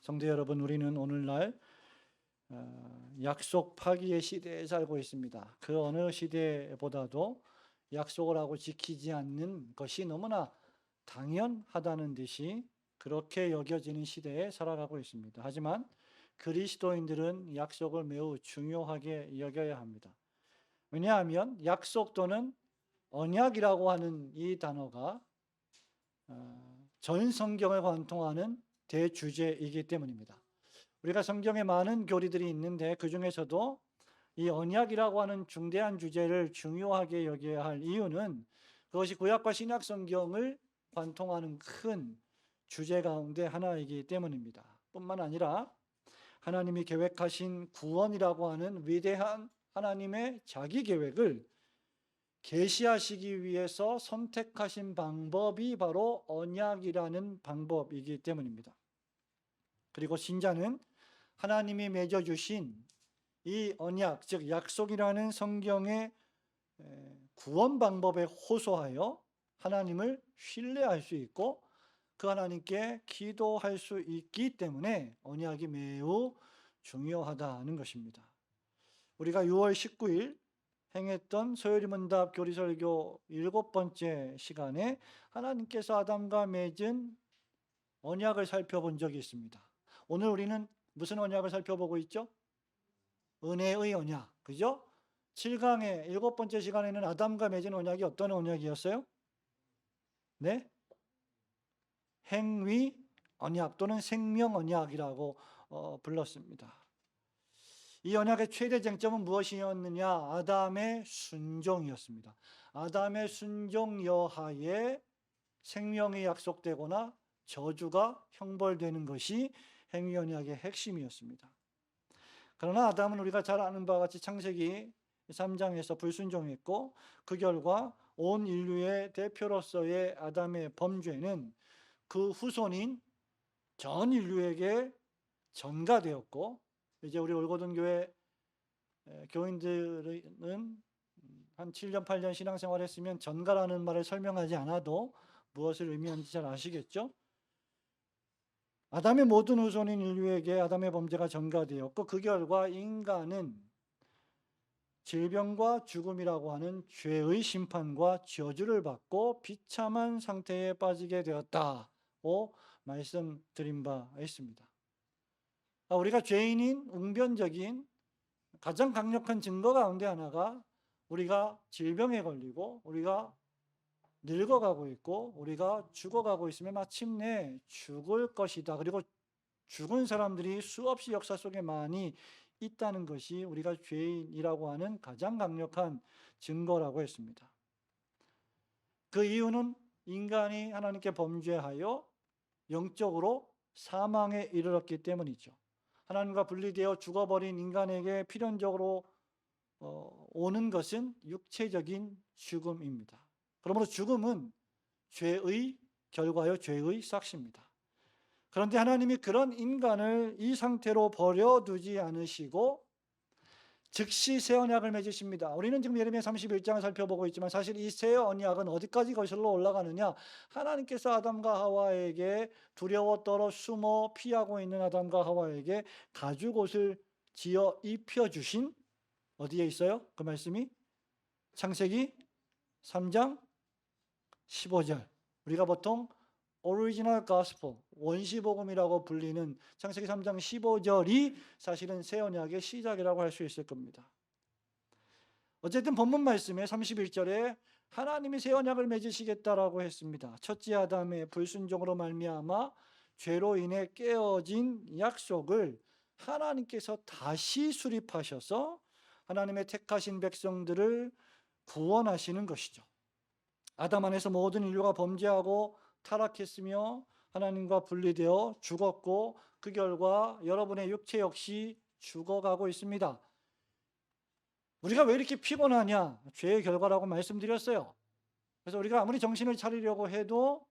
성도 여러분, 우리는 오늘날 약속 파기의 시대에 살고 있습니다. 그 어느 시대보다도 약속을 하고 지키지 않는 것이 너무나 당연하다는 듯이 그렇게 여겨지는 시대에 살아가고 있습니다. 하지만 그리스도인들은 약속을 매우 중요하게 여겨야 합니다. 왜냐하면 약속 또는 언약이라고 하는 이 단어가 전 성경을 관통하는 대주제이기 때문입니다. 우리가 성경에 많은 교리들이 있는데 그중에서도 이 언약이라고 하는 중대한 주제를 중요하게 여겨야 할 이유는 그것이 구약과 신약 성경을 관통하는 큰 주제 가운데 하나이기 때문입니다. 뿐만 아니라 하나님이 계획하신 구원이라고 하는 위대한 하나님의 자기 계획을 계시하시기 위해서 선택하신 방법이 바로 언약이라는 방법이기 때문입니다. 그리고 신자는 하나님이 맺어주신 이 언약, 즉 약속이라는 성경의 구원 방법에 호소하여 하나님을 신뢰할 수 있고 그 하나님께 기도할 수 있기 때문에 언약이 매우 중요하다는 것입니다. 우리가 6월 19일 행했던 소요리문답 교리설교 7번째 시간에 하나님께서 아담과 맺은 언약을 살펴본 적이 있습니다. 오늘 우리는 무슨 언약을 살펴보고 있죠? 은혜의 언약, 그죠? 7강의 7번째 시간에는 아담과 맺은 언약이 어떤 언약이었어요? 네? 행위 언약 또는 생명 언약이라고 불렀습니다. 이 언약의 최대 쟁점은 무엇이었느냐? 아담의 순종이었습니다. 아담의 순종 여하에 생명이 약속되거나 저주가 형벌되는 것이 행위 언약의 핵심이었습니다. 그러나 아담은 우리가 잘 아는 바와 같이 창세기 3장에서 불순종했고 그 결과 온 인류의 대표로서의 아담의 범죄는 그 후손인 전 인류에게 전가되었고 이제 우리 올고든 교회 교인들은 한 7년 8년 신앙생활 했으면 전가라는 말을 설명하지 않아도 무엇을 의미하는지 잘 아시겠죠? 아담의 모든 후손인 인류에게 아담의 범죄가 전가되었고 그 결과 인간은 질병과 죽음이라고 하는 죄의 심판과 저주를 받고 비참한 상태에 빠지게 되었다고 말씀드린 바 있습니다. 우리가 죄인인 웅변적인 가장 강력한 증거 가운데 하나가 우리가 질병에 걸리고 우리가 늙어가고 있고 우리가 죽어가고 있으면 마침내 죽을 것이다. 그리고 죽은 사람들이 수없이 역사 속에 많이 있다는 것이 우리가 죄인이라고 하는 가장 강력한 증거라고 했습니다. 그 이유는 인간이 하나님께 범죄하여 영적으로 사망에 이르렀기 때문이죠. 하나님과 분리되어 죽어버린 인간에게 필연적으로 오는 것은 육체적인 죽음입니다. 그러므로 죽음은 죄의 결과요, 죄의 삭시입니다. 그런데 하나님이 그런 인간을 이 상태로 버려두지 않으시고 즉시 새 언약을 맺으십니다. 우리는 지금 예레미야 31장을 살펴보고 있지만 사실 이 새 언약은 어디까지 거슬러 올라가느냐? 하나님께서 아담과 하와에게 두려워 떨어 숨어 피하고 있는 아담과 하와에게 가죽옷을 지어 입혀주신 어디에 있어요? 그 말씀이 창세기 3장 15절. 우리가 보통 오리지널 가스펠, 원시복음이라고 불리는 창세기 3장 15절이 사실은 새 언약의 시작이라고 할 수 있을 겁니다. 어쨌든 본문 말씀에 31절에 하나님이 새 언약을 맺으시겠다라고 했습니다. 첫째 아담의 불순종으로 말미암아 죄로 인해 깨어진 약속을 하나님께서 다시 수립하셔서 하나님의 택하신 백성들을 구원하시는 것이죠. 아담 안에서 모든 인류가 범죄하고 타락했으며 하나님과 분리되어 죽었고 그 결과 여러분의 육체 역시 죽어가고 있습니다. 우리가 왜 이렇게 피곤하냐? 죄의 결과라고 말씀드렸어요. 그래서 우리가 아무리 정신을 차리려고 해도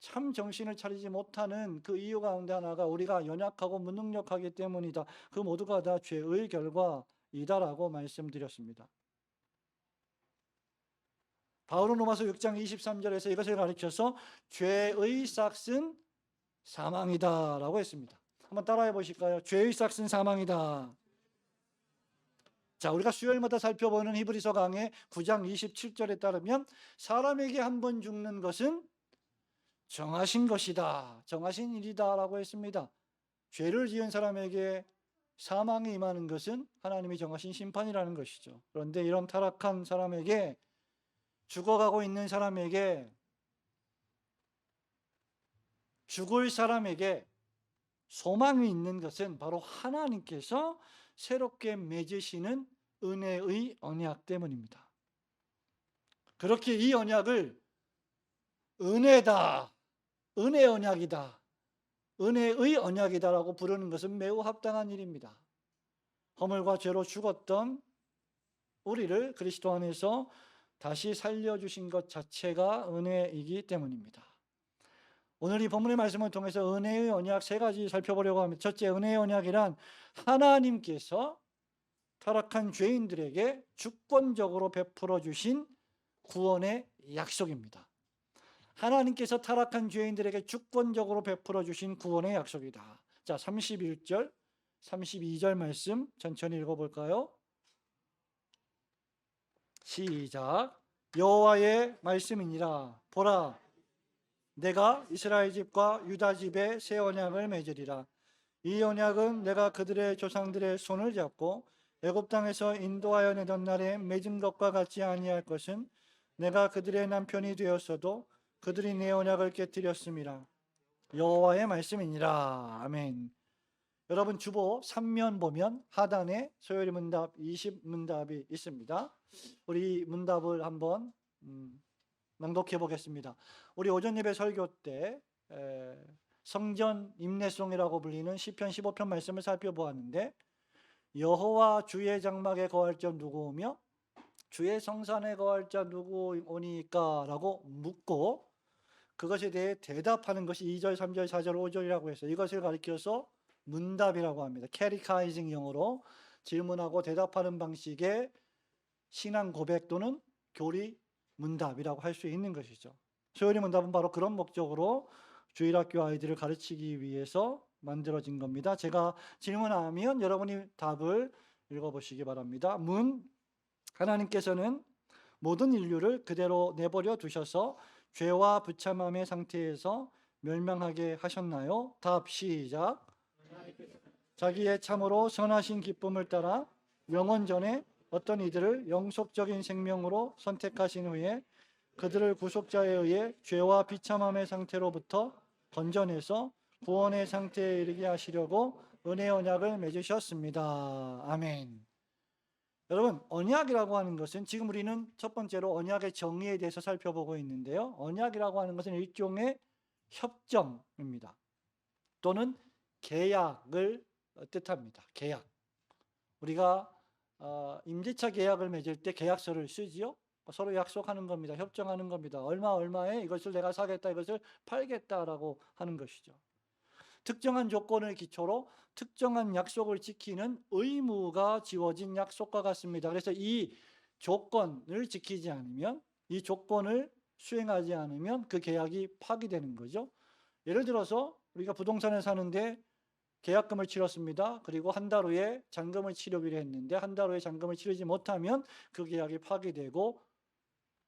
참 정신을 차리지 못하는 그 이유 가운데 하나가 우리가 연약하고 무능력하기 때문이다. 그 모두가 다 죄의 결과이다라고 말씀드렸습니다. 바울은 로마서 6장 23절에서 이것을 가르쳐서 죄의 삭은 사망이다라고 했습니다. 한번 따라해 보실까요? 죄의 삭은 사망이다. 자, 우리가 수요일마다 살펴보는 히브리서 강의 9장 27절에 따르면 사람에게 한 번 죽는 것은 정하신 것이다, 정하신 일이다라고 했습니다. 죄를 지은 사람에게 사망이 임하는 것은 하나님이 정하신 심판이라는 것이죠. 그런데 이런 타락한 사람에게, 죽어가고 있는 사람에게, 죽을 사람에게 소망이 있는 것은 바로 하나님께서 새롭게 맺으시는 은혜의 언약 때문입니다. 그렇게 이 언약을 은혜다, 은혜 언약이다, 은혜의 언약이다라고 부르는 것은 매우 합당한 일입니다. 허물과 죄로 죽었던 우리를 그리스도 안에서 다시 살려주신 것 자체가 은혜이기 때문입니다. 오늘 이 본문의 말씀을 통해서 은혜의 언약 세 가지 살펴보려고 합니다. 첫째, 은혜의 언약이란 하나님께서 타락한 죄인들에게 주권적으로 베풀어 주신 구원의 약속입니다. 하나님께서 타락한 죄인들에게 주권적으로 베풀어 주신 구원의 약속이다. 자, 31절, 32절 말씀 천천히 읽어볼까요? 시작. 여호와의 말씀이니라. 보라, 내가 이스라엘 집과 유다 집에 새 언약을 맺으리라. 이 언약은 내가 그들의 조상들의 손을 잡고 애굽 땅에서 인도하여 내던 날에 맺은 것과 같지 아니할 것은 내가 그들의 남편이 되었어도 그들이 내 언약을 깨뜨렸음이라. 여호와의 말씀이니라. 아멘. 여러분, 주보 3면 보면 하단에 소요리 문답 20문답이 있습니다. 우리 문답을 한번 낭독해 보겠습니다. 우리 오전 예배 설교 때 성전 임내송이라고 불리는 시편 15편 말씀을 살펴보았는데, 여호와 주의 장막에 거할 자 누구오며 주의 성산에 거할 자 누구오니까 라고 묻고 그것에 대해 대답하는 것이 2절, 3절, 4절, 5절이라고 해서 이것을 가리켜서 문답이라고 합니다. 캐리카이징 영어로 질문하고 대답하는 방식의 신앙 고백 또는 교리 문답이라고 할 수 있는 것이죠. 소요리 문답은 바로 그런 목적으로 주일학교 아이들을 가르치기 위해서 만들어진 겁니다. 제가 질문하면 여러분이 답을 읽어보시기 바랍니다. 문, 하나님께서는 모든 인류를 그대로 내버려 두셔서 죄와 부참함의 상태에서 멸망하게 하셨나요? 답, 시작. 자기의 참으로 선하신 기쁨을 따라 영원전에 어떤 이들을 영속적인 생명으로 선택하신 후에 그들을 구속자에 의해 죄와 비참함의 상태로부터 건져내서 구원의 상태에 이르게 하시려고 은혜 언약을 맺으셨습니다. 아멘. 여러분, 언약이라고 하는 것은, 지금 우리는 첫 번째로 언약의 정의에 대해서 살펴보고 있는데요, 언약이라고 하는 것은 일종의 협정입니다. 또는 계약을 뜻합니다. 계약. 우리가 임대차 계약을 맺을 때 계약서를 쓰지요. 서로 약속하는 겁니다. 협정하는 겁니다. 얼마에 이것을 내가 사겠다, 이것을 팔겠다라고 하는 것이죠. 특정한 조건을 기초로 특정한 약속을 지키는 의무가 지워진 약속과 같습니다. 그래서 이 조건을 지키지 않으면, 이 조건을 수행하지 않으면 그 계약이 파기되는 거죠. 예를 들어서 우리가 부동산을 사는데 계약금을 치렀습니다. 그리고 한 달 후에 잔금을 치르기로 했는데 한 달 후에 잔금을 치르지 못하면 그 계약이 파기되고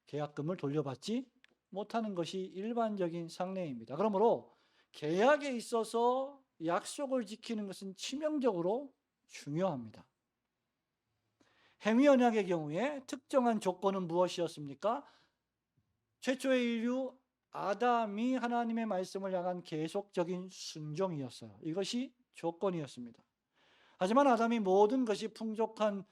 계약금을 돌려받지 못하는 것이 일반적인 상례입니다. 그러므로 계약에 있어서 약속을 지키는 것은 치명적으로 중요합니다. 행위 언약의 경우에 특정한 조건은 무엇이었습니까? 최초의 인류 아담이 하나님의 말씀을 향한 계속적인 순종이었어요. 이것이 조건이었습니다. 하지만 아담이 모든 것이 풍족한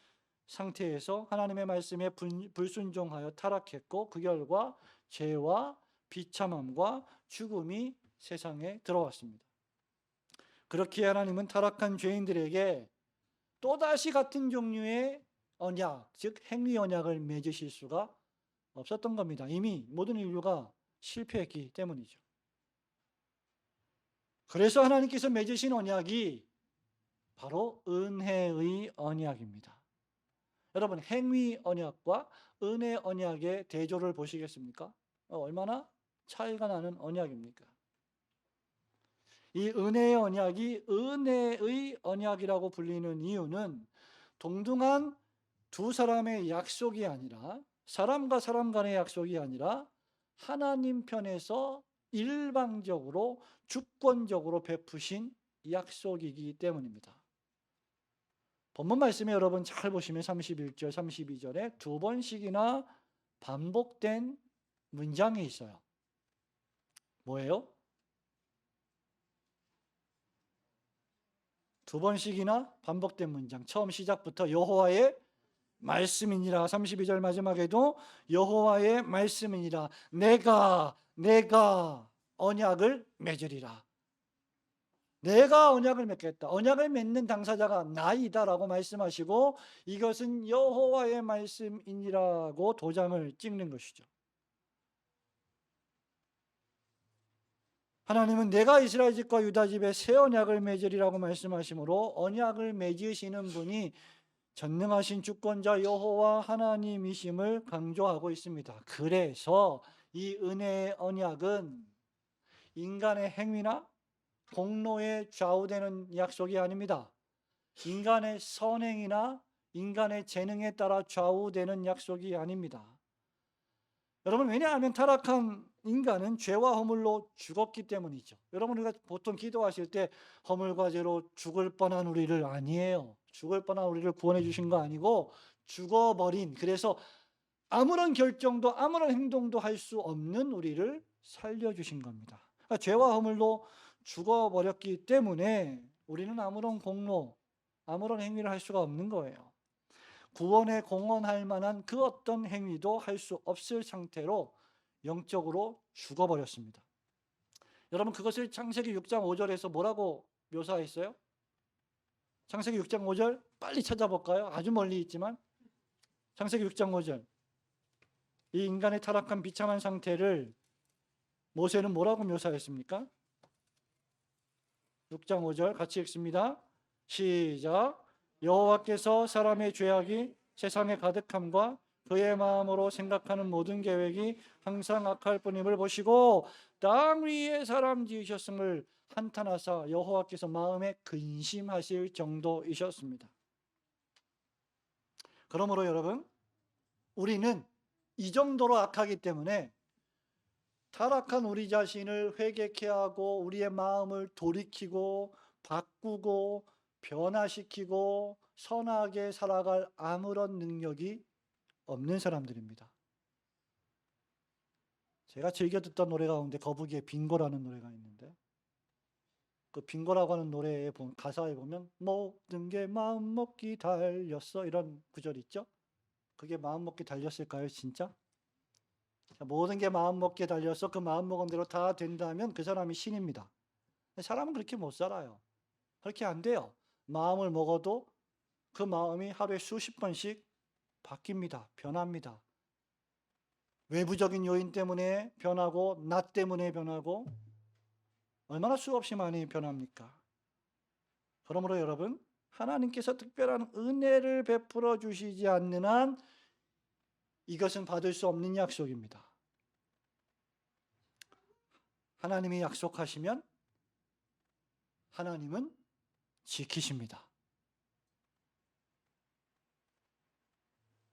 상태에서 하나님의 말씀에 불순종하여 타락했고, 그 결과 죄와 비참함과 죽음이 세상에 들어왔습니다. 그렇게 하나님은 타락한 죄인들에게 또다시 같은 종류의 언약, 즉 행위 언약을 맺으실 수가 없었던 겁니다. 이미 모든 인류가 실패했기 때문이죠. 그래서 하나님께서 맺으신 언약이 바로 은혜의 언약입니다. 여러분, 행위 언약과 은혜 언약의 대조를 보시겠습니까? 얼마나 차이가 나는 언약입니까? 이 은혜의 언약이 은혜의 언약이라고 불리는 이유는 동등한 두 사람의 약속이 아니라, 사람과 사람 간의 약속이 아니라 하나님 편에서 일방적으로 주권적으로 베푸신 약속이기 때문입니다. 본문 말씀에 여러분 잘 보시면 31절, 32절에 두 번씩이나 반복된 문장이 있어요. 뭐예요? 두 번씩이나 반복된 문장. 처음 시작부터 여호와의 말씀이니라. 32절 마지막에도 여호와의 말씀이니라. 내가 언약을 맺으리라. 내가 언약을 맺겠다. 언약을 맺는 당사자가 나이다라고 말씀하시고 이것은 여호와의 말씀이니라고 도장을 찍는 것이죠. 하나님은 내가 이스라엘 집과 유다 집에 새 언약을 맺으리라고 말씀하시므로 언약을 맺으시는 분이 전능하신 주권자 여호와 하나님이심을 강조하고 있습니다. 그래서 이 은혜의 언약은 인간의 행위나 공로에 좌우되는 약속이 아닙니다. 인간의 선행이나 인간의 재능에 따라 좌우되는 약속이 아닙니다. 여러분, 왜냐하면 타락한 인간은 죄와 허물로 죽었기 때문이죠. 여러분, 우리가 보통 기도하실 때 허물과 죄로 죽을 뻔한 우리를 아니에요. 죽을 뻔한 우리를 구원해 주신 거 아니고 죽어버린, 그래서 아무런 결정도 아무런 행동도 할 수 없는 우리를 살려주신 겁니다. 그러니까 죄와 허물로 죽어버렸기 때문에 우리는 아무런 공로, 아무런 행위를 할 수가 없는 거예요. 구원에 공헌할 만한 그 어떤 행위도 할 수 없을 상태로 영적으로 죽어버렸습니다. 여러분, 그것을 창세기 6장 5절에서 뭐라고 묘사했어요? 창세기 6장 5절 빨리 찾아볼까요? 아주 멀리 있지만 창세기 6장 5절, 이 인간의 타락한 비참한 상태를 모세는 뭐라고 묘사했습니까? 6장 5절 같이 읽습니다. 시작. 여호와께서 사람의 죄악이 세상에 가득함과 그의 마음으로 생각하는 모든 계획이 항상 악할 뿐임을 보시고 땅 위에 사람 지으셨음을 한탄하사 여호와께서 마음에 근심하실 정도이셨습니다. 그러므로 여러분, 우리는 이 정도로 악하기 때문에 타락한 우리 자신을 회개케 하고 우리의 마음을 돌이키고 바꾸고 변화시키고 선하게 살아갈 아무런 능력이 없는 사람들입니다. 제가 즐겨 듣던 노래 가운데 거북이의 빙고라는 노래가 있는데, 그 빙고라고 하는 노래의 가사에 보면 모든 게 마음먹기 달렸어 이런 구절 있죠? 그게 마음먹기 달렸을까요, 진짜? 모든 게 마음먹기에 달려서 그 마음먹은 대로 다 된다면 그 사람이 신입니다. 사람은 그렇게 못 살아요. 그렇게 안 돼요. 마음을 먹어도 그 마음이 하루에 수십 번씩 바뀝니다. 변합니다. 외부적인 요인 때문에 변하고 나 때문에 변하고 얼마나 수없이 많이 변합니까? 그러므로 여러분, 하나님께서 특별한 은혜를 베풀어 주시지 않는 한 이것은 받을 수 없는 약속입니다. 하나님이 약속하시면 하나님은 지키십니다.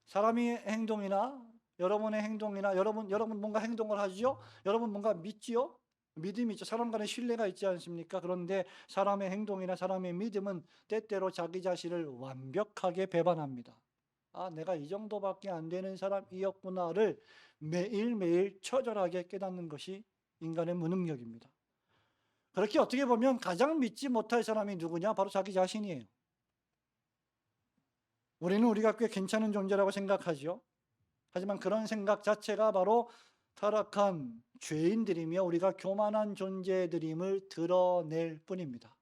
사람의 행동이나 여러분의 행동이나 여러분 뭔가 행동을 하죠? 여러분 뭔가 믿지요? 믿음이 있죠. 사람 간에 신뢰가 있지 않습니까? 그런데 사람의 행동이나 사람의 믿음은 때때로 자기 자신을 완벽하게 배반합니다. 아, 내가 이 정도밖에 안 되는 사람이었구나를 매일매일 처절하게 깨닫는 것이 인간의 무능력입니다. 그렇게 어떻게 보면 가장 믿지 못할 사람이 누구냐? 바로 자기 자신이에요. 우리는 우리가 꽤 괜찮은 존재라고 생각하죠. 하지만 그런 생각 자체가 바로 타락한 죄인들이며 우리가 교만한 존재들임을 드러낼 뿐입니다.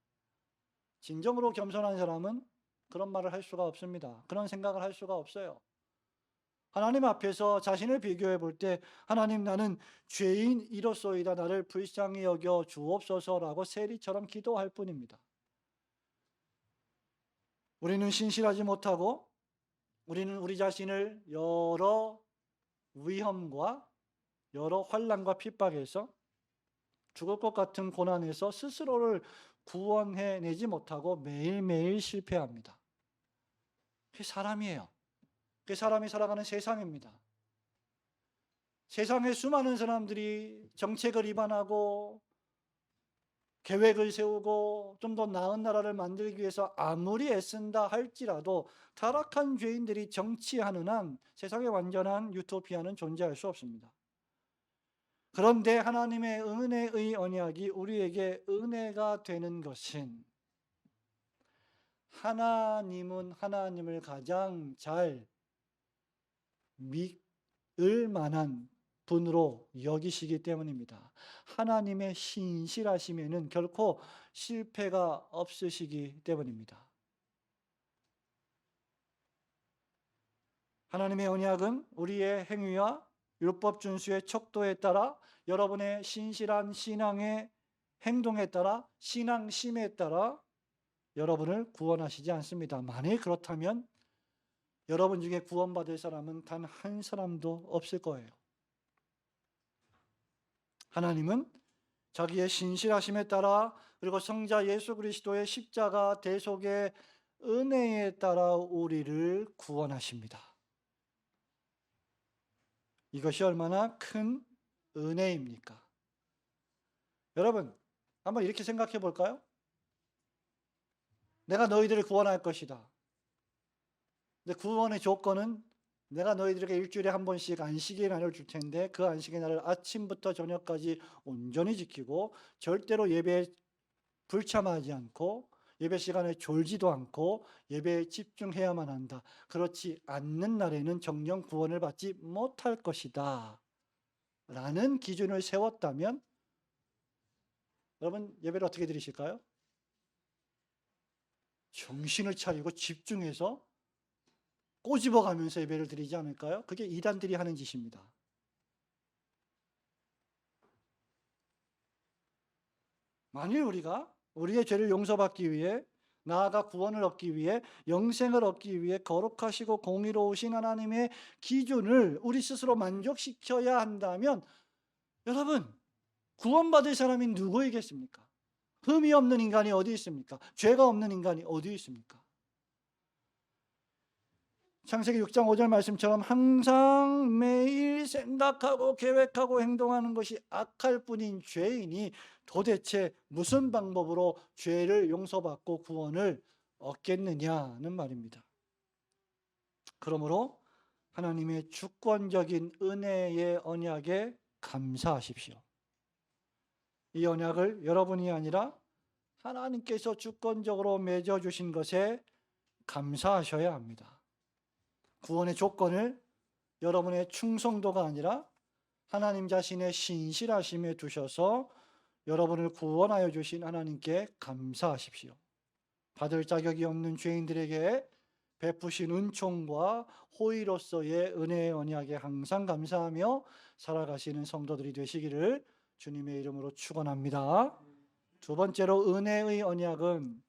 진정으로 겸손한 사람은 그런 말을 할 수가 없습니다. 그런 생각을 할 수가 없어요. 하나님 앞에서 자신을 비교해 볼 때 하나님, 나는 죄인이로소이다. 나를 불쌍히 여겨 주옵소서라고 세리처럼 기도할 뿐입니다. 우리는 신실하지 못하고 우리는 우리 자신을 여러 위험과 여러 환난과 핍박에서 죽을 것 같은 고난에서 스스로를 구원해내지 못하고 매일매일 실패합니다. 그게 사람이에요. 그게 사람이 살아가는 세상입니다. 세상에 수많은 사람들이 정책을 위반하고 계획을 세우고 좀 더 나은 나라를 만들기 위해서 아무리 애쓴다 할지라도 타락한 죄인들이 정치하는 한 세상에 완전한 유토피아는 존재할 수 없습니다. 그런데 하나님의 은혜의 언약이 우리에게 은혜가 되는 것은 하나님은 하나님을 가장 잘 믿을 만한 분으로 여기시기 때문입니다. 하나님의 신실하심에는 결코 실패가 없으시기 때문입니다. 하나님의 언약은 우리의 행위와 율법 준수의 척도에 따라 여러분의 신실한 신앙의 행동에 따라 신앙심에 따라 여러분을 구원하시지 않습니다. 만일 그렇다면 여러분 중에 구원받을 사람은 단 한 사람도 없을 거예요. 하나님은 자기의 신실하심에 따라 그리고 성자 예수 그리스도의 십자가 대속의 은혜에 따라 우리를 구원하십니다. 이것이 얼마나 큰 은혜입니까? 여러분, 한번 이렇게 생각해 볼까요? 내가 너희들을 구원할 것이다. 근데 구원의 조건은 내가 너희들에게 일주일에 한 번씩 안식의 날을 줄 텐데 그 안식의 날을 아침부터 저녁까지 온전히 지키고 절대로 예배에 불참하지 않고 예배 시간에 졸지도 않고 예배에 집중해야만 한다. 그렇지 않는 날에는 정령 구원을 받지 못할 것이다. 라는 기준을 세웠다면 여러분 예배를 어떻게 드리실까요? 정신을 차리고 집중해서 꼬집어 가면서 예배를 드리지 않을까요? 그게 이단들이 하는 짓입니다. 만일 우리가 우리의 죄를 용서받기 위해 나아가 구원을 얻기 위해 영생을 얻기 위해 거룩하시고 공의로우신 하나님의 기준을 우리 스스로 만족시켜야 한다면 여러분 구원받을 사람이 누구이겠습니까? 흠이 없는 인간이 어디 있습니까? 죄가 없는 인간이 어디 있습니까? 창세기 6장 5절 말씀처럼 항상 매일 생각하고 계획하고 행동하는 것이 악할 뿐인 죄인이 도대체 무슨 방법으로 죄를 용서받고 구원을 얻겠느냐는 말입니다. 그러므로 하나님의 주권적인 은혜의 언약에 감사하십시오. 이 언약을 여러분이 아니라 하나님께서 주권적으로 맺어주신 것에 감사하셔야 합니다. 구원의 조건을 여러분의 충성도가 아니라 하나님 자신의 신실하심에 두셔서 여러분을 구원하여 주신 하나님께 감사하십시오. 받을 자격이 없는 죄인들에게 베푸신 은총과 호의로서의 은혜의 언약에 항상 감사하며 살아가시는 성도들이 되시기를 주님의 이름으로 축원합니다. 두 번째로 은혜의 언약은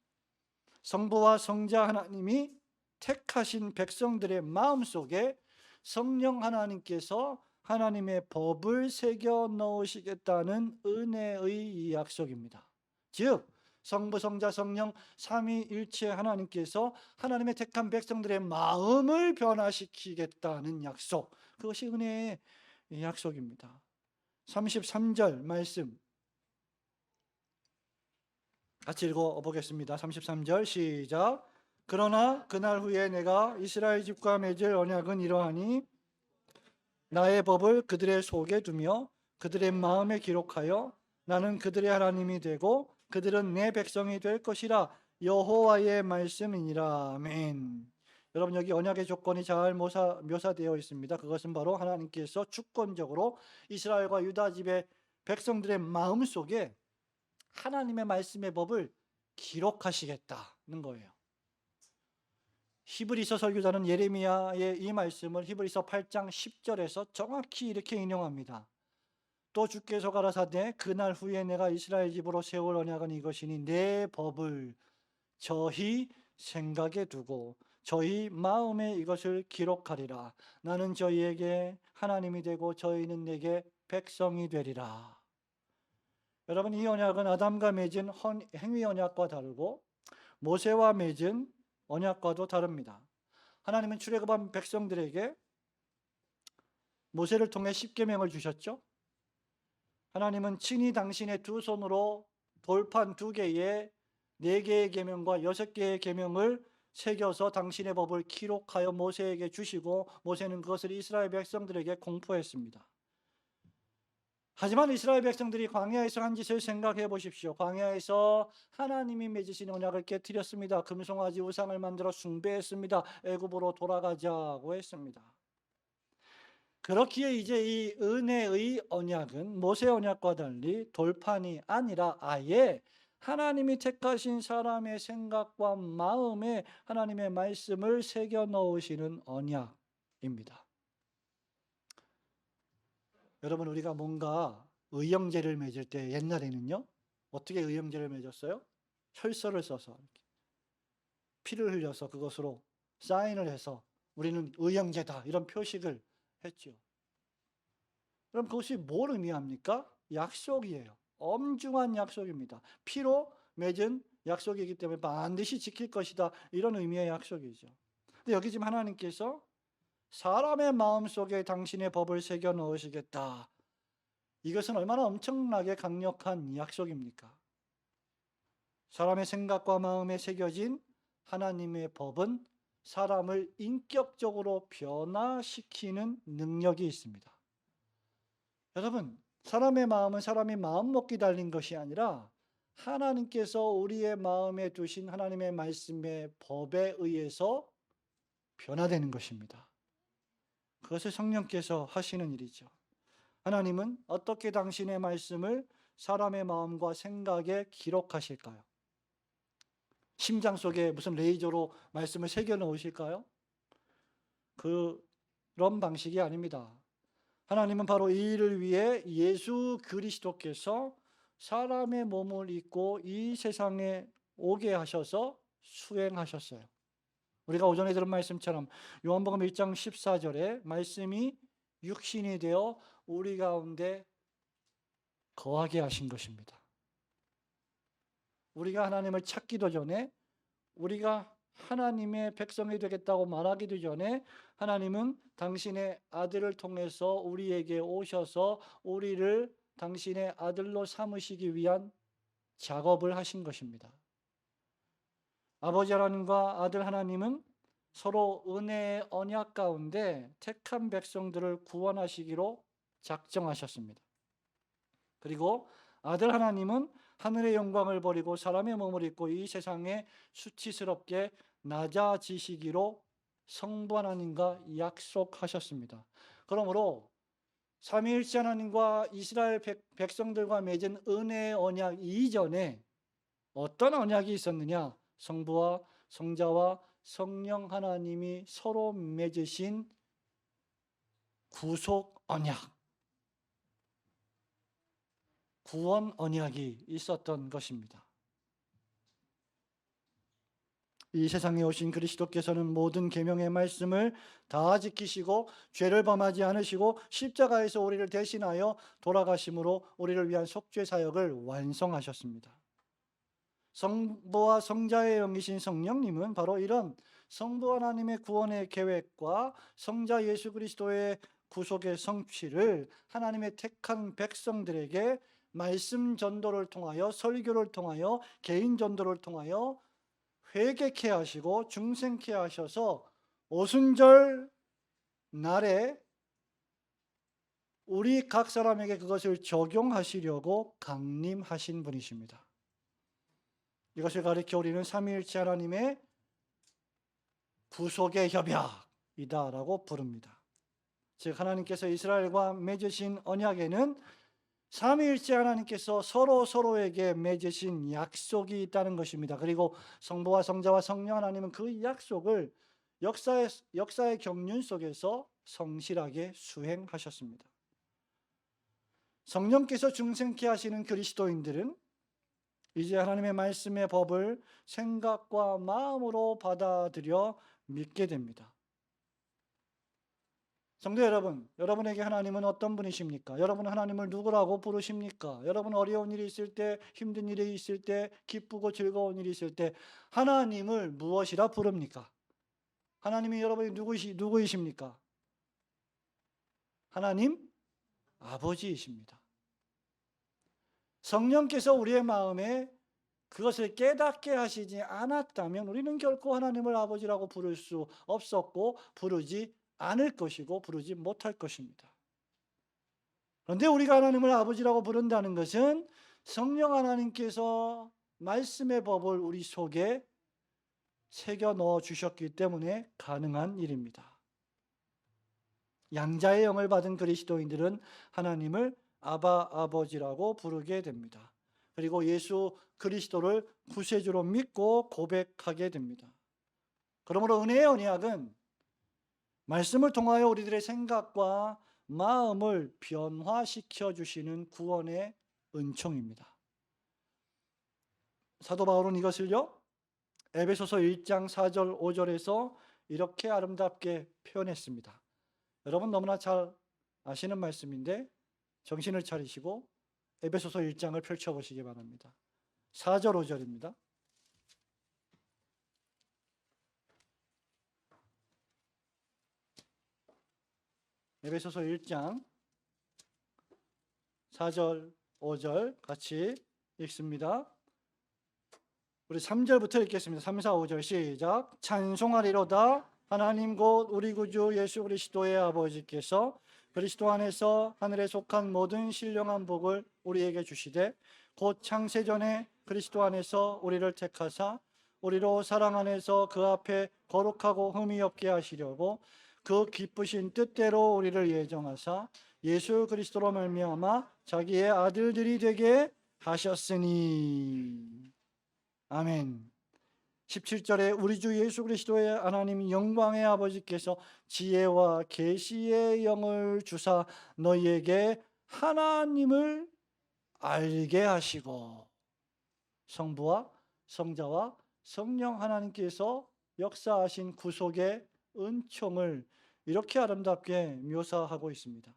성부와 성자 하나님이 택하신 백성들의 마음속에 성령 하나님께서 하나님의 법을 새겨 넣으시겠다는 은혜의 약속입니다. 즉 성부, 성자, 성령 삼위일체 하나님께서 하나님의 택한 백성들의 마음을 변화시키겠다는 약속, 그것이 은혜의 약속입니다. 33절 말씀 같이 읽어보겠습니다. 33절 시작. 그러나 그날 후에 내가 이스라엘 집과 맺을 언약은 이러하니 나의 법을 그들의 속에 두며 그들의 마음에 기록하여 나는 그들의 하나님이 되고 그들은 내 백성이 될 것이라. 여호와의 말씀이니라. 아멘. 여러분 여기 언약의 조건이 잘 묘사되어 있습니다. 그것은 바로 하나님께서 주권적으로 이스라엘과 유다 집의 백성들의 마음속에 하나님의 말씀의 법을 기록하시겠다는 거예요. 히브리서 설교자는 예레미야의 이 말씀을 히브리서 8장 10절에서 정확히 이렇게 인용합니다. 또 주께서 가라사대 그날 후에 내가 이스라엘 집으로 세울 언약은 이것이니 내 법을 저희 생각에 두고 저희 마음에 이것을 기록하리라. 나는 저희에게 하나님이 되고 저희는 내게 백성이 되리라. 여러분, 이 언약은 아담과 맺은 행위 언약과 다르고 모세와 맺은 언약과도 다릅니다. 하나님은 출애굽한 백성들에게 모세를 통해 십계명을 주셨죠. 하나님은 친히 당신의 두 손으로 돌판 두 개에 네 개의 계명과 여섯 개의 계명을 새겨서 당신의 법을 기록하여 모세에게 주시고 모세는 그것을 이스라엘 백성들에게 공포했습니다. 하지만 이스라엘 백성들이 광야에서 한 짓을 생각해 보십시오. 광야에서 하나님이 맺으신 언약을 깨뜨렸습니다. 금송아지 우상을 만들어 숭배했습니다. 애굽으로 돌아가자고 했습니다. 그렇기에 이제 이 은혜의 언약은 모세 언약과 달리 돌판이 아니라 아예 하나님이 택하신 사람의 생각과 마음에 하나님의 말씀을 새겨 넣으시는 언약입니다. 여러분, 우리가 뭔가 의형제를 맺을 때 옛날에는요, 어떻게 의형제를 맺었어요? 혈서를 써서 이렇게 피를 흘려서 그것으로 사인을 해서 우리는 의형제다 이런 표식을 했죠. 그럼 그것이 뭘 의미합니까? 약속이에요. 엄중한 약속입니다. 피로 맺은 약속이기 때문에 반드시 지킬 것이다 이런 의미의 약속이죠. 근데 여기 지금 하나님께서 사람의 마음속에 당신의 법을 새겨 넣으시겠다. 이것은 얼마나 엄청나게 강력한 약속입니까? 사람의 생각과 마음에 새겨진 하나님의 법은 사람을 인격적으로 변화시키는 능력이 있습니다. 여러분, 사람의 마음은 사람이 마음 먹기 달린 것이 아니라 하나님께서 우리의 마음에 두신 하나님의 말씀의 법에 의해서 변화되는 것입니다. 그것을 성령께서 하시는 일이죠. 하나님은 어떻게 당신의 말씀을 사람의 마음과 생각에 기록하실까요? 심장 속에 무슨 레이저로 말씀을 새겨 넣으실까요? 그런 방식이 아닙니다. 하나님은 바로 이 일을 위해 예수 그리스도께서 사람의 몸을 입고 이 세상에 오게 하셔서 수행하셨어요. 우리가 오전에 들은 말씀처럼 요한복음 1장 14절에 말씀이 육신이 되어 우리 가운데 거하게 하신 것입니다. 우리가 하나님을 찾기도 전에, 우리가 하나님의 백성이 되겠다고 말하기도 전에 하나님은 당신의 아들을 통해서 우리에게 오셔서 우리를 당신의 아들로 삼으시기 위한 작업을 하신 것입니다. 아버지 하나님과 아들 하나님은 서로 은혜의 언약 가운데 택한 백성들을 구원하시기로 작정하셨습니다. 그리고 아들 하나님은 하늘의 영광을 버리고 사람의 몸을 입고 이 세상에 수치스럽게 낮아지시기로 성부 하나님과 약속하셨습니다. 그러므로 삼위일체 하나님과 이스라엘 백성들과 맺은 은혜의 언약 이전에 어떤 언약이 있었느냐? 성부와 성자와 성령 하나님이 서로 맺으신 구속 언약, 구원 언약이 있었던 것입니다. 이 세상에 오신 그리스도께서는 모든 계명의 말씀을 다 지키시고 죄를 범하지 않으시고 십자가에서 우리를 대신하여 돌아가심으로 우리를 위한 속죄 사역을 완성하셨습니다. 성부와 성자의 영이신 성령님은 바로 이런 성부 하나님의 구원의 계획과 성자 예수 그리스도의 구속의 성취를 하나님의 택한 백성들에게 말씀 전도를 통하여, 설교를 통하여, 개인 전도를 통하여 회개케 하시고 중생케 하셔서 오순절 날에 우리 각 사람에게 그것을 적용하시려고 강림하신 분이십니다. 이것을 가리켜 우리는 삼위일체 하나님의 구속의 협약이다라고 부릅니다. 즉 하나님께서 이스라엘과 맺으신 언약에는 삼위일체 하나님께서 서로에게 맺으신 약속이 있다는 것입니다. 그리고 성부와 성자와 성령 하나님은 그 약속을 역사의 경륜 속에서 성실하게 수행하셨습니다. 성령께서 중생케 하시는 그리스도인들은 이제 하나님의 말씀의 법을 생각과 마음으로 받아들여 믿게 됩니다. 성도 여러분, 여러분에게 하나님은 어떤 분이십니까? 여러분 하나님을 누구라고 부르십니까? 여러분 어려운 일이 있을 때, 힘든 일이 있을 때, 기쁘고 즐거운 일이 있을 때 하나님을 무엇이라 부릅니까? 하나님이 여러분이 누구이십니까? 하나님 아버지이십니다. 성령께서 우리의 마음에 그것을 깨닫게 하시지 않았다면 우리는 결코 하나님을 아버지라고 부를 수 없었고 부르지 않을 것이고 부르지 못할 것입니다. 그런데 우리가 하나님을 아버지라고 부른다는 것은 성령 하나님께서 말씀의 법을 우리 속에 새겨 넣어 주셨기 때문에 가능한 일입니다. 양자의 영을 받은 그리스도인들은 하나님을 아바 아버지라고 부르게 됩니다. 그리고 예수 그리스도를 구세주로 믿고 고백하게 됩니다. 그러므로 은혜의 언약은 말씀을 통하여 우리들의 생각과 마음을 변화시켜 주시는 구원의 은총입니다. 사도 바울은 이것을요, 에베소서 1장 4절 5절에서 이렇게 아름답게 표현했습니다. 여러분 너무나 잘 아시는 말씀인데 정신을 차리시고 에베소서 1장을 펼쳐보시기 바랍니다. 4절 5절입니다. 에베소서 1장 4절 5절 같이 읽습니다. 우리 3절부터 읽겠습니다. 3, 4, 5절 시작. 찬송하리로다 하나님 곧 우리 구주 예수 그리스도의 아버지께서 그리스도 안에서 하늘에 속한 모든 신령한 복을 우리에게 주시되 곧 창세전에 그리스도 안에서 우리를 택하사 우리로 사랑 안에서 그 앞에 거룩하고 흠이 없게 하시려고 그 기쁘신 뜻대로 우리를 예정하사 예수 그리스도로 말미암아 자기의 아들들이 되게 하셨으니. 아멘. 17절에 우리 주 예수 그리스도의 하나님 영광의 아버지께서 지혜와 계시의 영을 주사 너희에게 하나님을 알게 하시고, 성부와 성자와 성령 하나님께서 역사하신 구속의 은총을 이렇게 아름답게 묘사하고 있습니다.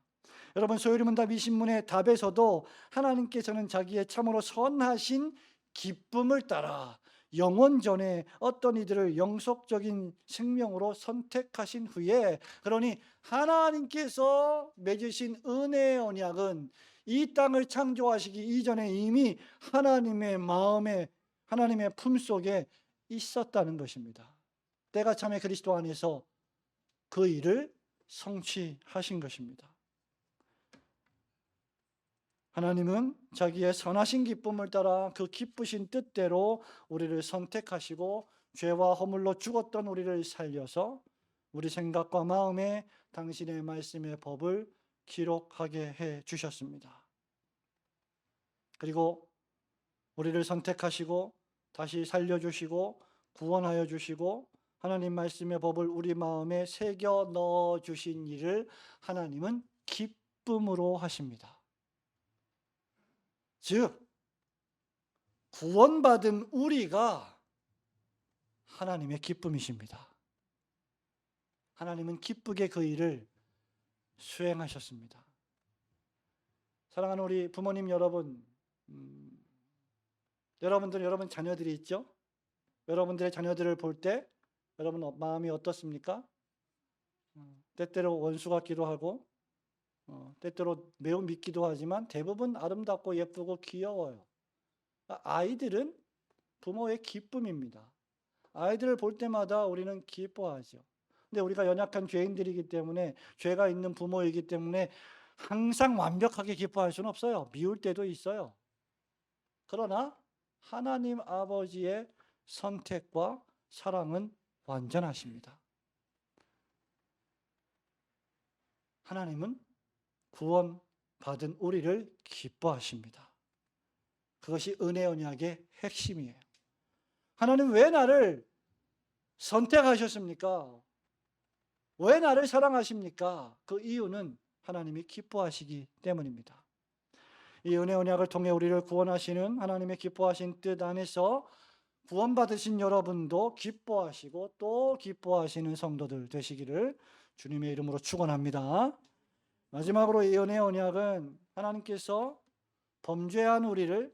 여러분 소요리문답 20문의 답에서도 하나님께서는 자기의 참으로 선하신 기쁨을 따라 영원 전에 어떤 이들을 영속적인 생명으로 선택하신 후에, 그러니 하나님께서 맺으신 은혜의 언약은 이 땅을 창조하시기 이전에 이미 하나님의 마음에, 하나님의 품속에 있었다는 것입니다. 때가 참에 그리스도 안에서 그 일을 성취하신 것입니다. 하나님은 자기의 선하신 기쁨을 따라 그 기쁘신 뜻대로 우리를 선택하시고 죄와 허물로 죽었던 우리를 살려서 우리 생각과 마음에 당신의 말씀의 법을 기록하게 해 주셨습니다. 그리고 우리를 선택하시고 다시 살려주시고 구원하여 주시고 하나님 말씀의 법을 우리 마음에 새겨 넣어 주신 일을 하나님은 기쁨으로 하십니다. 즉 구원받은 우리가 하나님의 기쁨이십니다. 하나님은 기쁘게 그 일을 수행하셨습니다. 사랑하는 우리 부모님 여러분, 여러분 자녀들이 있죠? 여러분들의 자녀들을 볼 때 여러분 마음이 어떻습니까? 때때로 원수 같기도 하고 때때로 매우 밉기도 하지만 대부분 아름답고 예쁘고 귀여워요. 아이들은 부모의 기쁨입니다. 아이들을 볼 때마다 우리는 기뻐하죠. 근데 우리가 연약한 죄인들이기 때문에, 죄가 있는 부모이기 때문에 항상 완벽하게 기뻐할 수는 없어요. 미울 때도 있어요. 그러나 하나님 아버지의 선택과 사랑은 완전하십니다. 하나님은 구원받은 우리를 기뻐하십니다. 그것이 은혜 언약의 핵심이에요. 하나님 왜 나를 선택하셨습니까? 왜 나를 사랑하십니까? 그 이유는 하나님이 기뻐하시기 때문입니다. 이 은혜 언약을 통해 우리를 구원하시는 하나님의 기뻐하신 뜻 안에서 구원받으신 여러분도 기뻐하시고 또 기뻐하시는 성도들 되시기를 주님의 이름으로 축원합니다. 마지막으로 이 은혜의 언약은 하나님께서 범죄한 우리를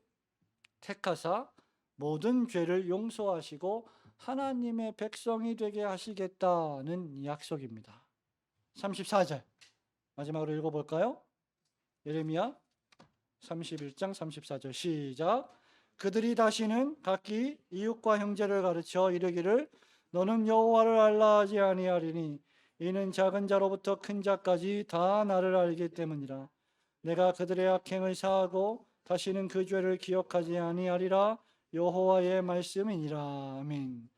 택하사 모든 죄를 용서하시고 하나님의 백성이 되게 하시겠다는 약속입니다. 34절 마지막으로 읽어볼까요? 예레미야 31장 34절 시작. 그들이 다시는 각기 이웃과 형제를 가르쳐 이르기를 너는 여호와를 알라 하지 아니하리니 이는 작은 자로부터 큰 자까지 다 나를 알기 때문이라. 내가 그들의 악행을 사하고 다시는 그 죄를 기억하지 아니하리라. 여호와의 말씀이니라. 아멘.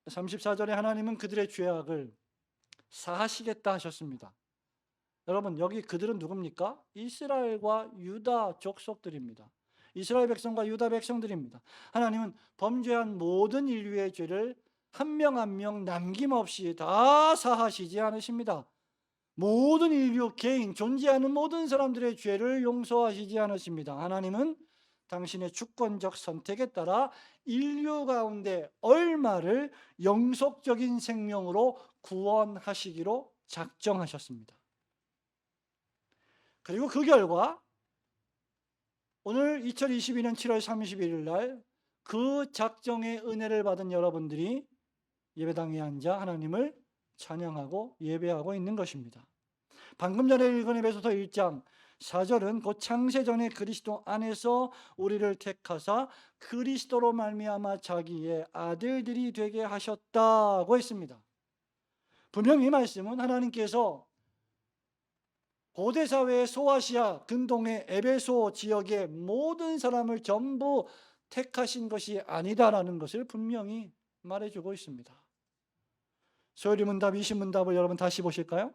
34절에 하나님은 그들의 죄악을 사하시겠다 하셨습니다. 여러분, 여기 그들은 누굽니까? 이스라엘과 유다 족속들입니다. 이스라엘 백성과 유다 백성들입니다. 하나님은 범죄한 모든 인류의 죄를 한 명 한 명 남김없이 다 사하시지 않으십니다. 모든 인류, 개인, 존재하는 모든 사람들의 죄를 용서하시지 않으십니다. 하나님은 당신의 주권적 선택에 따라 인류 가운데 얼마를 영속적인 생명으로 구원하시기로 작정하셨습니다. 그리고 그 결과 오늘 2022년 7월 31일 날 그 작정의 은혜를 받은 여러분들이 예배당에 앉아 하나님을 찬양하고 예배하고 있는 것입니다. 방금 전에 읽은 에베소서 1장 4절은 곧 창세전에 그리스도 안에서 우리를 택하사 그리스도로 말미암아 자기의 아들들이 되게 하셨다고 했습니다. 분명히 이 말씀은 하나님께서 고대 사회의 소아시아 근동의 에베소 지역의 모든 사람을 전부 택하신 것이 아니다라는 것을 분명히 말해주고 있습니다. 소요리문답 20문답을 여러분 다시 보실까요?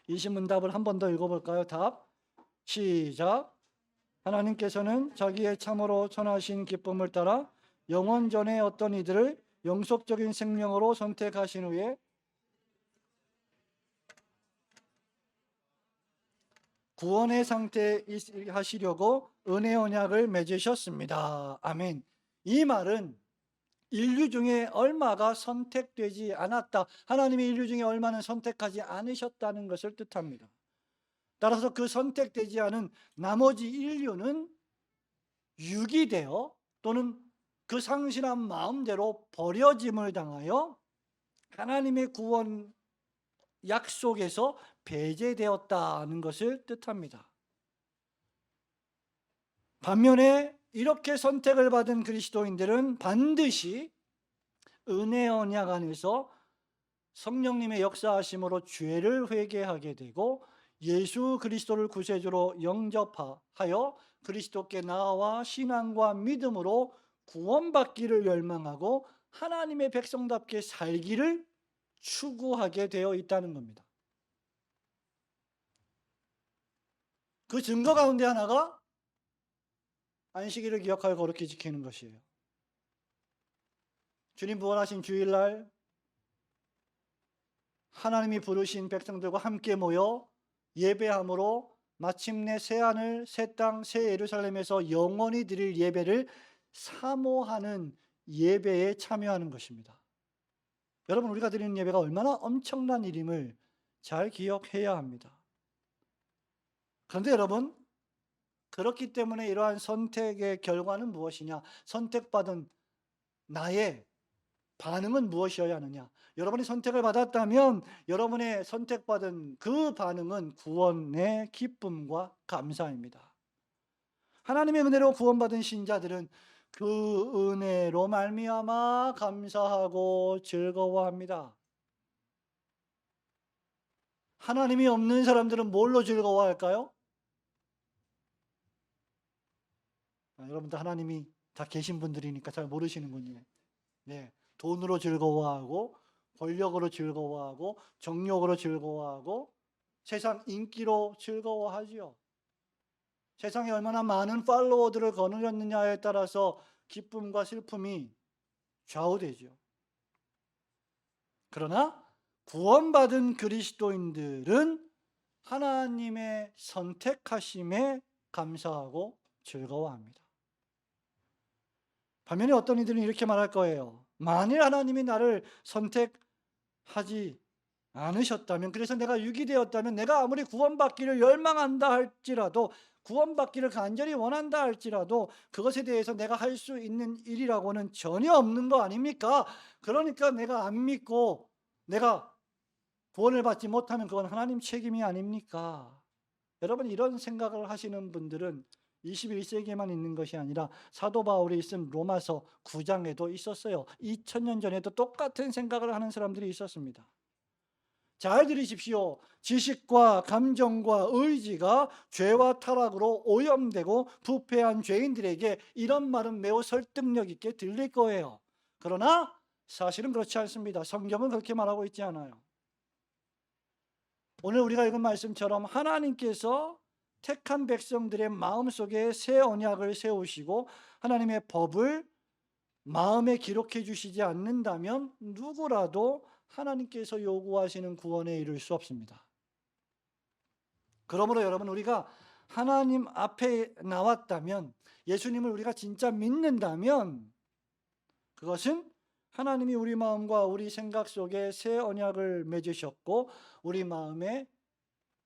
20문답을 한 번 더 읽어볼까요? 답 시작. 하나님께서는 자기의 참으로 선하신 기쁨을 따라 영원전에 어떤 이들을 영속적인 생명으로 선택하신 후에 구원의 상태에 하시려고 은혜 언약을 맺으셨습니다. 아멘. 이 말은 인류 중에 얼마가 선택되지 않았다, 하나님이 인류 중에 얼마는 선택하지 않으셨다는 것을 뜻합니다. 따라서 그 선택되지 않은 나머지 인류는 유기되어 또는 그 상실한 마음대로 버려짐을 당하여 하나님의 구원 약속에서 배제되었다는 것을 뜻합니다. 반면에 이렇게 선택을 받은 그리스도인들은 반드시 은혜 언약 안에서 성령님의 역사하심으로 죄를 회개하게 되고 예수 그리스도를 구세주로 영접하여 그리스도께 나아와 신앙과 믿음으로 구원받기를 열망하고 하나님의 백성답게 살기를 추구하게 되어 있다는 겁니다. 그 증거 가운데 하나가 안식일을 기억하여 거룩히 지키는 것이에요. 주님 부활하신 주일날 하나님이 부르신 백성들과 함께 모여 예배함으로 마침내 새하늘, 새 땅, 새 예루살렘에서 영원히 드릴 예배를 사모하는 예배에 참여하는 것입니다. 여러분, 우리가 드리는 예배가 얼마나 엄청난 일임을 잘 기억해야 합니다. 그런데 여러분, 그렇기 때문에 이러한 선택의 결과는 무엇이냐? 선택받은 나의 반응은 무엇이어야 하느냐? 여러분이 선택을 받았다면 여러분의 선택받은 그 반응은 구원의 기쁨과 감사입니다. 하나님의 은혜로 구원받은 신자들은 그 은혜로 말미암아 감사하고 즐거워합니다. 하나님이 없는 사람들은 뭘로 즐거워할까요? 여러분들 하나님이 다 계신 분들이니까 잘 모르시는군요. 네, 돈으로 즐거워하고 권력으로 즐거워하고 정욕으로 즐거워하고 세상 인기로 즐거워하지요. 세상에 얼마나 많은 팔로워들을 거느렸느냐에 따라서 기쁨과 슬픔이 좌우되죠. 그러나 구원받은 그리스도인들은 하나님의 선택하심에 감사하고 즐거워합니다. 반면에 어떤 이들은 이렇게 말할 거예요. 만일 하나님이 나를 선택하지 않으셨다면, 그래서 내가 유기되었다면, 내가 아무리 구원받기를 열망한다 할지라도, 구원받기를 간절히 원한다 할지라도 그것에 대해서 내가 할 수 있는 일이라고는 전혀 없는 거 아닙니까? 그러니까 내가 안 믿고 내가 구원을 받지 못하면 그건 하나님 책임이 아닙니까? 여러분, 이런 생각을 하시는 분들은 21세기에만 있는 것이 아니라 사도 바울이 쓴 로마서 9장에도 있었어요. 2000년 전에도 똑같은 생각을 하는 사람들이 있었습니다. 잘 들으십시오. 지식과 감정과 의지가 죄와 타락으로 오염되고 부패한 죄인들에게 이런 말은 매우 설득력 있게 들릴 거예요. 그러나 사실은 그렇지 않습니다. 성경은 그렇게 말하고 있지 않아요. 오늘 우리가 읽은 말씀처럼 하나님께서 택한 백성들의 마음속에 새 언약을 세우시고 하나님의 법을 마음에 기록해 주시지 않는다면 누구라도 하나님께서 요구하시는 구원에 이를 수 없습니다. 그러므로 여러분, 우리가 하나님 앞에 나왔다면, 예수님을 우리가 진짜 믿는다면, 그것은 하나님이 우리 마음과 우리 생각 속에 새 언약을 맺으셨고 우리 마음에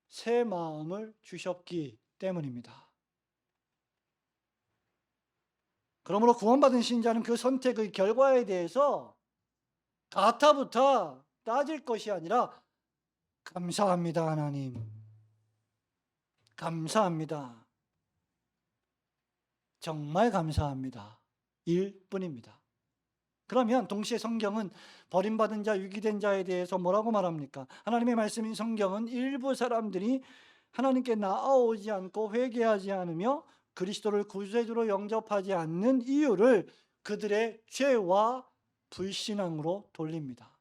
새 마음을 주셨기 때문입니다. 그러므로 구원받은 신자는 그 선택의 결과에 대해서 가타부타 따질 것이 아니라 감사합니다 하나님, 감사합니다, 정말 감사합니다 일 뿐입니다. 그러면 동시에 성경은 버림받은 자, 유기된 자에 대해서 뭐라고 말합니까? 하나님의 말씀인 성경은 일부 사람들이 하나님께 나아오지 않고 회개하지 않으며 그리스도를 구세주로 영접하지 않는 이유를 그들의 죄와 불신앙으로 돌립니다.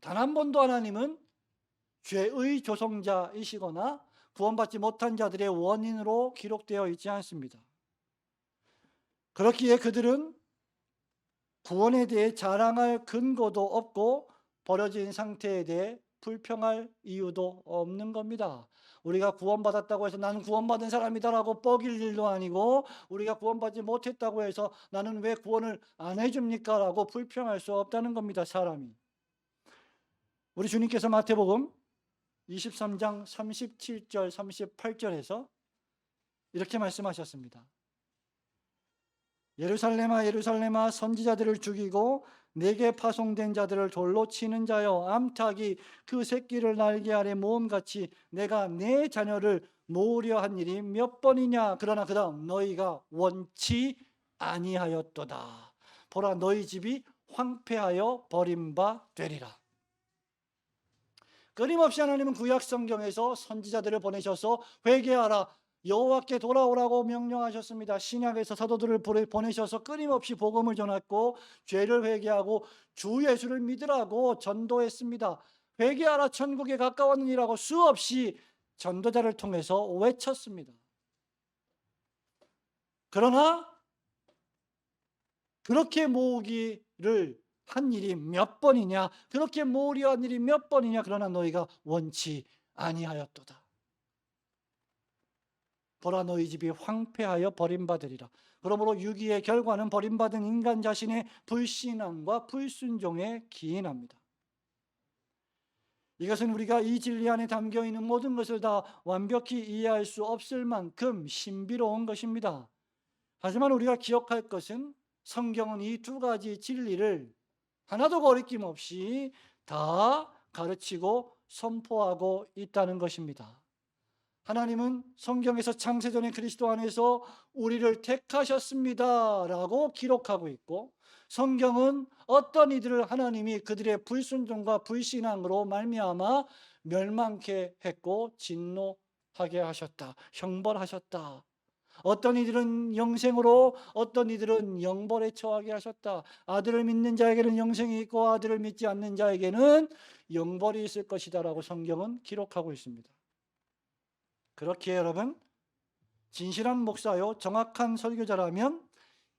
단 한 번도 하나님은 죄의 조성자이시거나 구원받지 못한 자들의 원인으로 기록되어 있지 않습니다. 그렇기에 그들은 구원에 대해 자랑할 근거도 없고 버려진 상태에 대해 불평할 이유도 없는 겁니다. 우리가 구원받았다고 해서 나는 구원받은 사람이다라고 뻐길 일도 아니고, 우리가 구원받지 못했다고 해서 나는 왜 구원을 안 해줍니까? 라고 불평할 수 없다는 겁니다, 사람이. 우리 주님께서 마태복음 23장 37절 38절에서 이렇게 말씀하셨습니다. 예루살렘아 예루살렘아, 선지자들을 죽이고 내게 파송된 자들을 돌로 치는 자여, 암탉이 그 새끼를 날개 아래 모음같이 내가 내 자녀를 모으려 한 일이 몇 번이냐. 그러나 그 다음, 너희가 원치 아니하였도다. 보라, 너희 집이 황폐하여 버림바 되리라. 끊임없이 하나님은 구약 성경에서 선지자들을 보내셔서 회개하라, 여호와께 돌아오라고 명령하셨습니다. 신약에서 사도들을 보내셔서 끊임없이 복음을 전했고 죄를 회개하고 주 예수를 믿으라고 전도했습니다. 회개하라, 천국에 가까웠느니라고 수없이 전도자를 통해서 외쳤습니다. 그러나 그렇게 모으기를 한 일이 몇 번이냐, 그렇게 모으려 한 일이 몇 번이냐. 그러나 너희가 원치 아니하였도다. 보라, 너희 집이 황폐하여 버림받으리라. 그러므로 유기의 결과는 버림받은 인간 자신의 불신앙과 불순종에 기인합니다. 이것은 우리가 이 진리 안에 담겨있는 모든 것을 다 완벽히 이해할 수 없을 만큼 신비로운 것입니다. 하지만 우리가 기억할 것은 성경은 이 두 가지 진리를 하나도 거리낌 없이 다 가르치고 선포하고 있다는 것입니다. 하나님은 성경에서 창세전에 그리스도 안에서 우리를 택하셨습니다 라고 기록하고 있고, 성경은 어떤 이들을 하나님이 그들의 불순종과 불신앙으로 말미암아 멸망케 했고 진노하게 하셨다, 형벌하셨다. 어떤 이들은 영생으로, 어떤 이들은 영벌에 처하게 하셨다. 아들을 믿는 자에게는 영생이 있고 아들을 믿지 않는 자에게는 영벌이 있을 것이다 라고 성경은 기록하고 있습니다. 그렇기에 여러분, 진실한 목사요, 정확한 설교자라면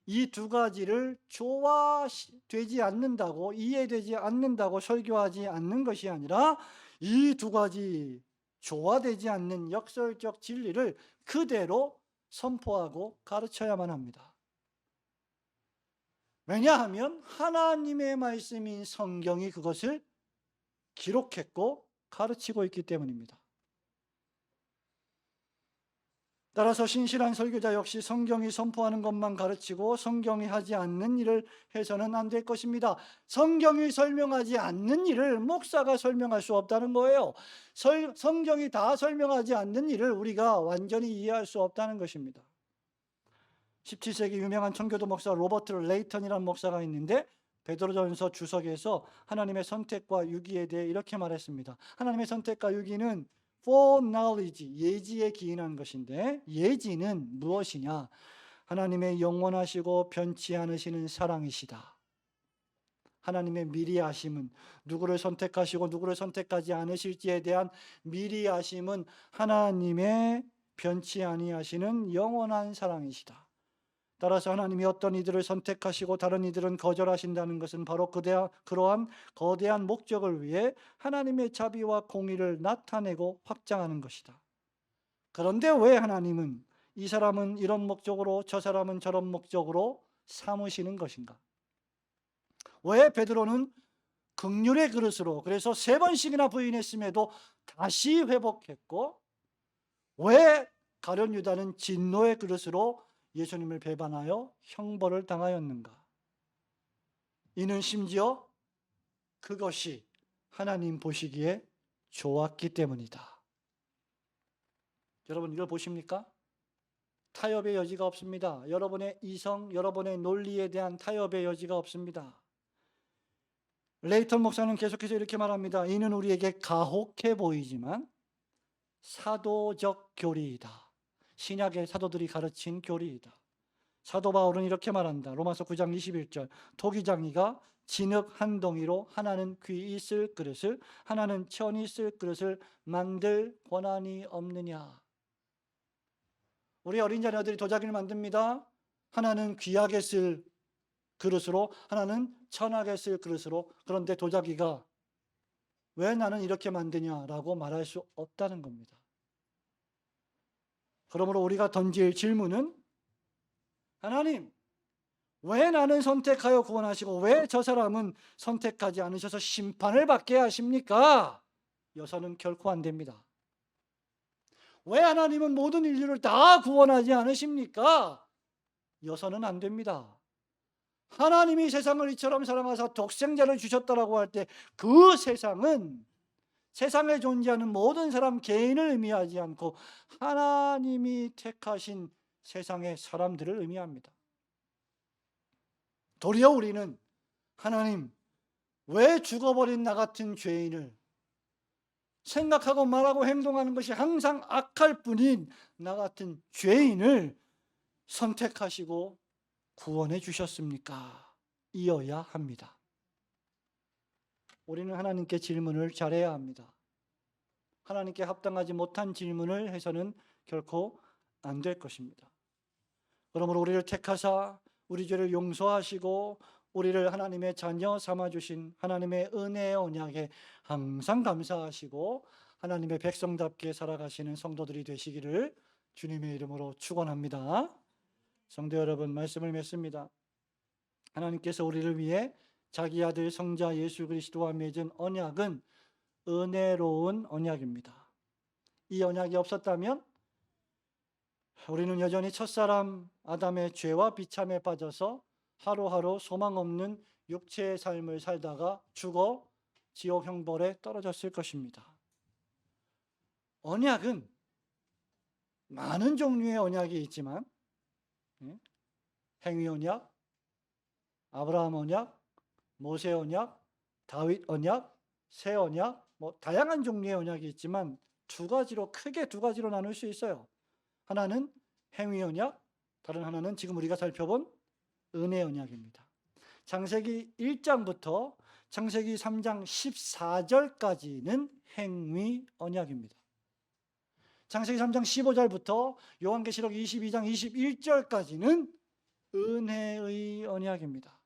이 두 가지를 조화되지 않는다고, 이해되지 않는다고 설교하지 않는 것이 아니라 이 두 가지 조화되지 않는 역설적 진리를 그대로 선포하고 가르쳐야만 합니다. 왜냐하면 하나님의 말씀인 성경이 그것을 기록했고 가르치고 있기 때문입니다. 따라서 신실한 설교자 역시 성경이 선포하는 것만 가르치고 성경이 하지 않는 일을 해서는 안 될 것입니다. 성경이 설명하지 않는 일을 목사가 설명할 수 없다는 거예요. 성경이 다 설명하지 않는 일을 우리가 완전히 이해할 수 없다는 것입니다. 17세기 유명한 청교도 목사 로버트 레이턴이라는 목사가 있는데 베드로전서 주석에서 하나님의 선택과 유기에 대해 이렇게 말했습니다. 하나님의 선택과 유기는 foreknowledge, 예지에 기인한 것인데, 예지는 무엇이냐? 하나님의 영원하시고 변치 않으시는 사랑이시다. 하나님의 미리 아심은, 누구를 선택하시고 누구를 선택하지 않으실지에 대한 미리 아심은 하나님의 변치 아니하시는 영원한 사랑이시다. 따라서 하나님이 어떤 이들을 선택하시고 다른 이들은 거절하신다는 것은 바로 그러한 거대한 목적을 위해 하나님의 자비와 공의를 나타내고 확장하는 것이다. 그런데 왜 하나님은 이 사람은 이런 목적으로 저 사람은 저런 목적으로 삼으시는 것인가? 왜 베드로는 긍휼의 그릇으로, 그래서 3번씩이나 부인했음에도 다시 회복했고, 왜 가룟 유다는 진노의 그릇으로 예수님을 배반하여 형벌을 당하였는가? 이는 심지어 그것이 하나님 보시기에 좋았기 때문이다. 여러분, 이걸 보십니까? 타협의 여지가 없습니다. 여러분의 이성, 여러분의 논리에 대한 타협의 여지가 없습니다. 레이턴 목사는 계속해서 이렇게 말합니다. 이는 우리에게 가혹해 보이지만 사도적 교리이다. 신약의 사도들이 가르친 교리이다. 사도 바울은 이렇게 말한다. 로마서 9장 21절. 토기장이가 진흙 한 덩이로 하나는 귀 있을 그릇을, 하나는 천이 있을 그릇을 만들 권한이 없느냐. 우리 어린 자녀들이 도자기를 만듭니다. 하나는 귀하게 쓸 그릇으로, 하나는 천하게 쓸 그릇으로. 그런데 도자기가 왜 나는 이렇게 만드냐라고 말할 수 없다는 겁니다. 그러므로 우리가 던질 질문은, 하나님, 왜 나는 선택하여 구원하시고 왜 저 사람은 선택하지 않으셔서 심판을 받게 하십니까? 여서는 결코 안 됩니다. 왜 하나님은 모든 인류를 다 구원하지 않으십니까? 여서는 안 됩니다. 하나님이 세상을 이처럼 사랑하사 독생자를 주셨다라고 할 때 그 세상은 세상에 존재하는 모든 사람 개인을 의미하지 않고 하나님이 택하신 세상의 사람들을 의미합니다. 도리어 우리는 하나님, 왜 죽어버린 나 같은 죄인을, 생각하고 말하고 행동하는 것이 항상 악할 뿐인 나 같은 죄인을 선택하시고 구원해 주셨습니까? 이어야 합니다. 우리는 하나님께 질문을 잘해야 합니다. 하나님께 합당하지 못한 질문을 해서는 결코 안 될 것입니다. 그러므로 우리를 택하사 우리 죄를 용서하시고 우리를 하나님의 자녀 삼아주신 하나님의 은혜의 언약에 항상 감사하시고 하나님의 백성답게 살아가시는 성도들이 되시기를 주님의 이름으로 축원합니다. 성도 여러분, 말씀을 맺습니다. 하나님께서 우리를 위해 자기 아들 성자 예수 그리스도와 맺은 언약은 은혜로운 언약입니다. 이 언약이 없었다면 우리는 여전히 첫사람 아담의 죄와 비참에 빠져서 하루하루 소망 없는 육체의 삶을 살다가 죽어 지옥 형벌에 떨어졌을 것입니다. 언약은 많은 종류의 언약이 있지만 행위 언약, 아브라함 언약, 모세 언약, 다윗 언약, 새 언약, 다양한 종류의 언약이 있지만 크게 두 가지로 나눌 수 있어요. 하나는 행위 언약, 다른 하나는 지금 우리가 살펴본 은혜 언약입니다. 창세기 1장부터 창세기 3장 14절까지는 행위 언약입니다. 창세기 3장 15절부터 요한계시록 22장 21절까지는 은혜의 언약입니다.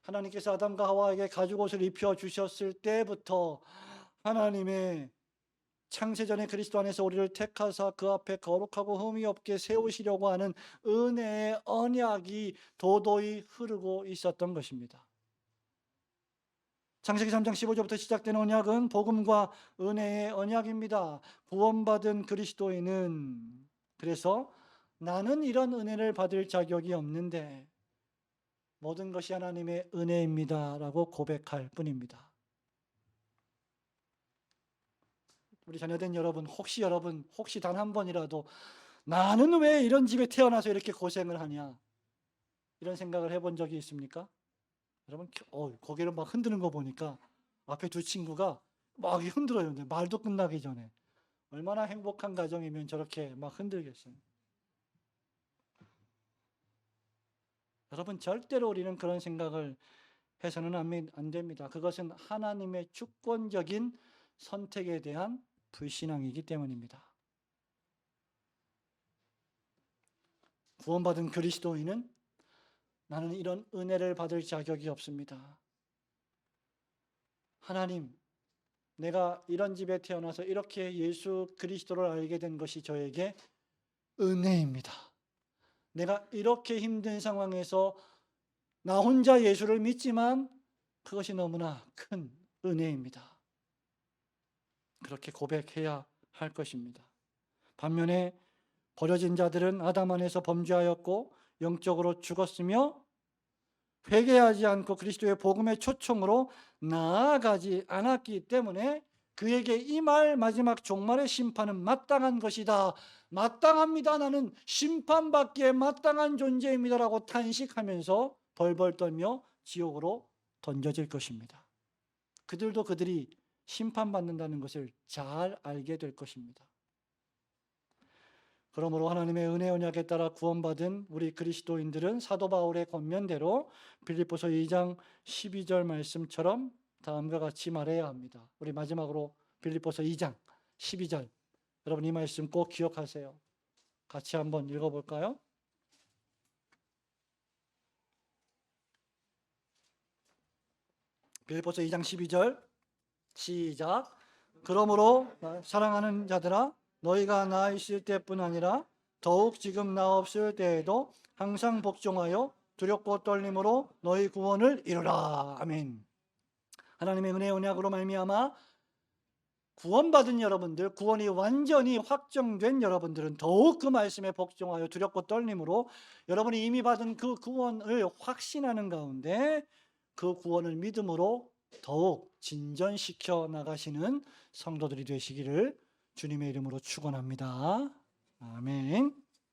하나님께서 아담과 하와에게 가죽옷을 입혀 주셨을 때부터 하나님의 창세전에 그리스도 안에서 우리를 택하사 그 앞에 거룩하고 흠이 없게 세우시려고 하는 은혜의 언약이 도도히 흐르고 있었던 것입니다. 창세기 3장 15절부터 시작되는 언약은 복음과 은혜의 언약입니다. 구원받은 그리스도인은, 그래서 나는 이런 은혜를 받을 자격이 없는데 모든 것이 하나님의 은혜입니다라고 고백할 뿐입니다. 우리 자녀된 여러분, 혹시 단 한 번이라도 나는 왜 이런 집에 태어나서 이렇게 고생을 하냐, 이런 생각을 해본 적이 있습니까? 여러분, 고개를 막 흔드는 거 보니까 앞에 두 친구가 막 흔들어요. 말도 끝나기 전에. 얼마나 행복한 가정이면 저렇게 막 흔들겠어요. 여러분, 절대로 우리는 그런 생각을 해서는 안 됩니다. 그것은 하나님의 주권적인 선택에 대한 불신앙이기 때문입니다. 구원받은 그리스도인은 나는 이런 은혜를 받을 자격이 없습니다. 하나님, 내가 이런 집에 태어나서 이렇게 예수 그리스도를 알게 된 것이 저에게 은혜입니다. 내가 이렇게 힘든 상황에서 나 혼자 예수를 믿지만 그것이 너무나 큰 은혜입니다. 그렇게 고백해야 할 것입니다. 반면에 버려진 자들은 아담 안에서 범죄하였고 영적으로 죽었으며 회개하지 않고 그리스도의 복음의 초청으로 나아가지 않았기 때문에 그에게 이 말 마지막 종말의 심판은 마땅한 것이다. 마땅합니다. 나는 심판받기에 마땅한 존재입니다라고 탄식하면서 벌벌 떨며 지옥으로 던져질 것입니다. 그들도 그들이 심판받는다는 것을 잘 알게 될 것입니다. 그러므로 하나님의 은혜 언약에 따라 구원받은 우리 그리스도인들은 사도 바울의 권면대로 빌립보서 2장 12절 말씀처럼 다음과 같이 말해야 합니다. 우리 마지막으로 빌립보서 2장 12절, 여러분 이 말씀 꼭 기억하세요. 같이 한번 읽어볼까요? 빌립보서 2장 12절 시작. 그러므로 사랑하는 자들아, 너희가 나 있을 때뿐 아니라 더욱 지금 나 없을 때에도 항상 복종하여 두렵고 떨림으로 너희 구원을 이루라. 아멘. 하나님의 은혜의 언약으로 말미암아 구원받은 여러분들, 구원이 완전히 확정된 여러분들은 더욱 그 말씀에 복종하여 두렵고 떨림으로 여러분이 이미 받은 그 구원을 확신하는 가운데 그 구원을 믿음으로 더욱 진전시켜 나가시는 성도들이 되시기를 주님의 이름으로 축원합니다. 아멘.